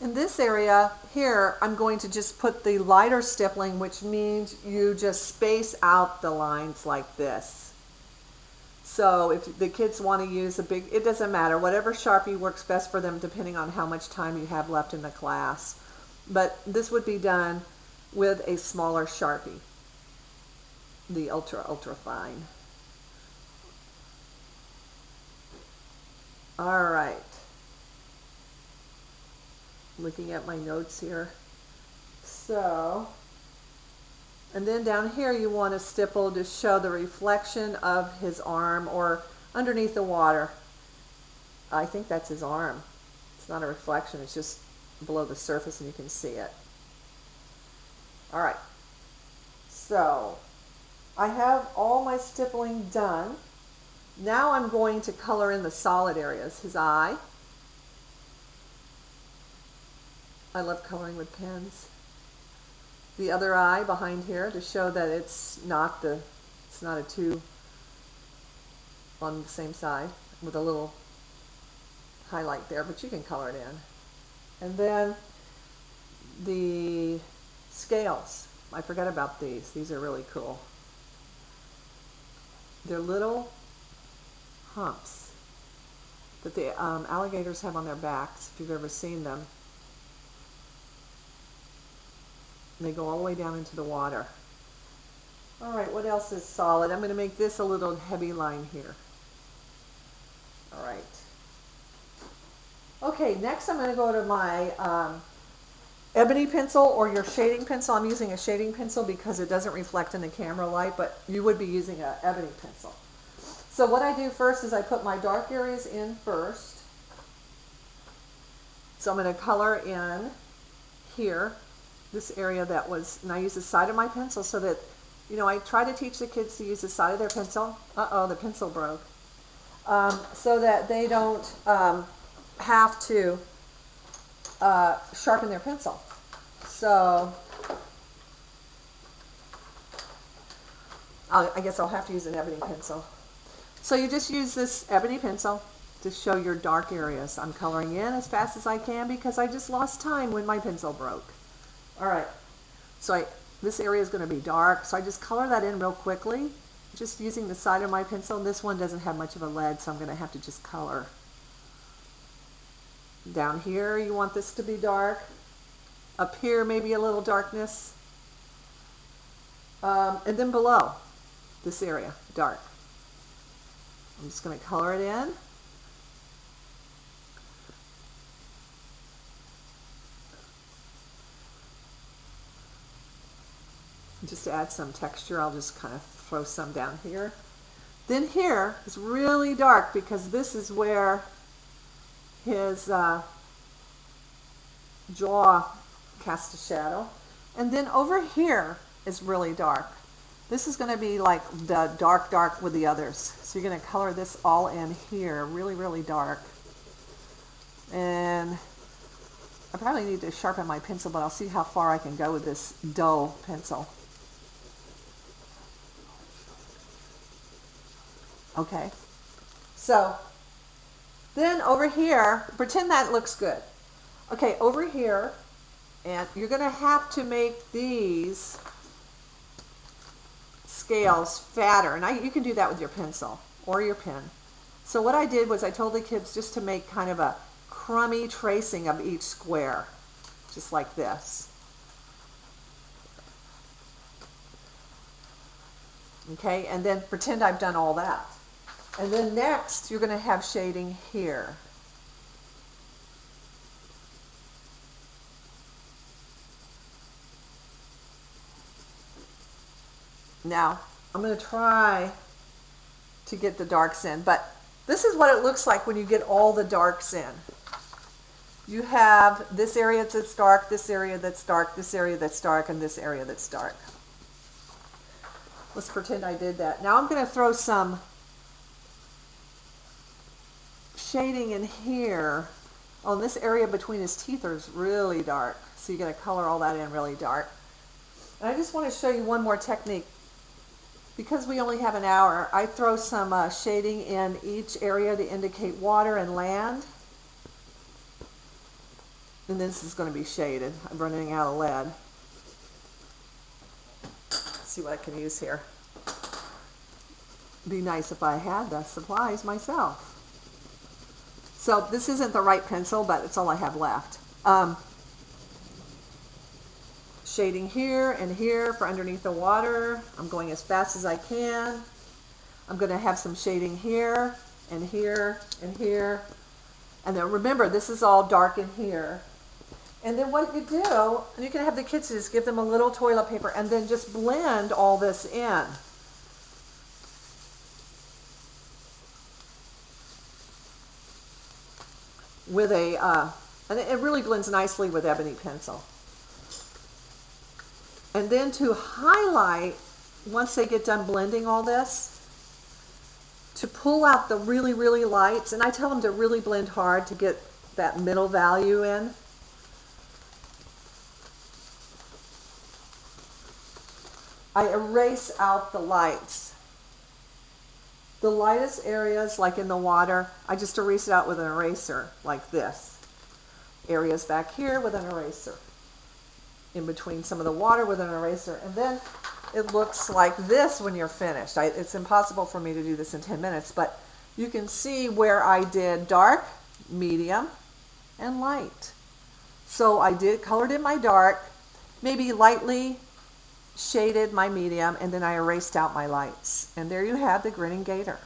In this area here, I'm going to just put the lighter stippling, which means you just space out the lines like this. So if the kids want to use a big, it doesn't matter, whatever Sharpie works best for them depending on how much time you have left in the class. But this would be done with a smaller Sharpie, the ultra fine. All right. Looking at my notes here. So, and then down here you want to stipple to show the reflection of his arm or underneath the water. I think that's his arm. It's not a reflection, it's just below the surface and you can see it. All right. So, I have all my stippling done. Now I'm going to color in the solid areas. His eye. I love coloring with pens. The other eye behind here to show that it's not a two on the same side with a little highlight there, but you can color it in. And then the scales. I forgot about these. These are really cool. They're little humps that the alligators have on their backs, if you've ever seen them. And they go all the way down into the water. All right, what else is solid? I'm going to make this a little heavy line here. All right. Okay, next I'm going to go to my ebony pencil or your shading pencil. I'm using a shading pencil because it doesn't reflect in the camera light, but you would be using an ebony pencil. So what I do first is I put my dark areas in first. So I'm going to color in here. This area that was, and I use the side of my pencil so that, you know, I try to teach the kids to use the side of their pencil. Uh-oh, the pencil broke. So that they don't have to sharpen their pencil. So I guess I'll have to use an ebony pencil. So you just use this ebony pencil to show your dark areas. I'm coloring in as fast as I can because I just lost time when my pencil broke. All right, so this area is going to be dark, so I just color that in real quickly, just using the side of my pencil. This one doesn't have much of a lead, so I'm going to have to just color. Down here, you want this to be dark. Up here, maybe a little darkness. And then below, this area, dark. I'm just going to color it in. Just to add some texture, I'll just kind of throw some down here. Then here is really dark because this is where his jaw casts a shadow. And then over here is really dark. This is going to be like the dark with the others. So you're going to color this all in here, really, really dark. And I probably need to sharpen my pencil, but I'll see how far I can go with this dull pencil. Okay, so then over here, pretend that looks good. Okay, over here, and you're going to have to make these scales fatter, and you can do that with your pencil or your pen. So what I did was I told the kids just to make kind of a crummy tracing of each square, just like this. Okay, and then pretend I've done all that. And then next, you're going to have shading here. Now, I'm going to try to get the darks in, but this is what it looks like when you get all the darks in. You have this area that's dark, this area that's dark, this area that's dark, and this area that's dark. Let's pretend I did that. Now I'm going to throw some shading in here. Oh, this area between his teeth is really dark. So you're going to color all that in really dark. And I just want to show you one more technique. Because we only have an hour, I throw some shading in each area to indicate water and land. And this is going to be shaded. I'm running out of lead. Let's see what I can use here. Be nice if I had the supplies myself. So this isn't the right pencil, but it's all I have left. Shading here and here for underneath the water. I'm going as fast as I can. I'm going to have some shading here and here and here. And then remember, this is all dark in here. And then what you do, and you can have the kids just give them a little toilet paper and then just blend all this in. With a, and it really blends nicely with ebony pencil. And then to highlight, once they get done blending all this, to pull out the really, really lights, and I tell them to really blend hard to get that middle value in. I erase out the lights. The lightest areas, like in the water, I just erase it out with an eraser, like this. Areas back here with an eraser. In between some of the water with an eraser. And then it looks like this when you're finished. It's impossible for me to do this in 10 minutes, but you can see where I did dark, medium, and light. So I colored in my dark, maybe lightly shaded my medium, and then I erased out my lights. And there you have the grinning gator.